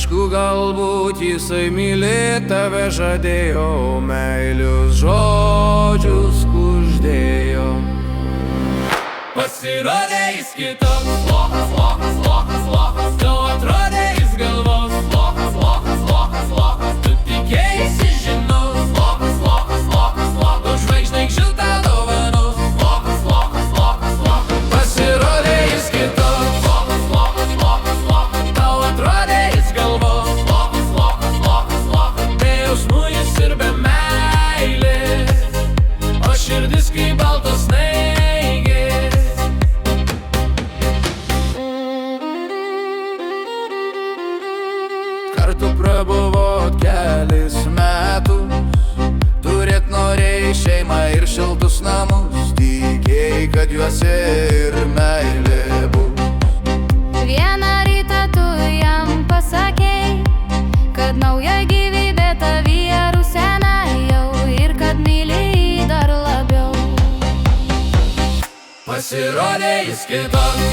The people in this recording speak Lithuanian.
Aišku, galbūt jisai myli tave žadėjo, meilius žodžius kuždėjo. Pasirodė jis kitoks, lochas, lochas, lochas, lochas. Tau atrodė jis galvos, lochas, lochas, lochas, lochas. Tu tikėjaisi žinus, lochas, lochas, lochas, lochas. Žvaigždžių tau dovanos, lochas, lochas, lochas, lochas. Pasirodė jis kitoks, lochas, lochas, lochas, lochas. Tau atrodė jis galvos, lochas, lochas, lochas, lochas. Be jausmų jis ir be meilės, o širdis kaip baltos snaigės. Kartu prabuvot kelis metus, turėt norėjai šeimą ir šiltus namus, tikėjai, kad juose ir meilė bus. Vieną rytą tu jam pasakei, kad nauja gyvybė tavyje rusena jau ir kad myli jį dar labiau. Pasirodė jis kitoks,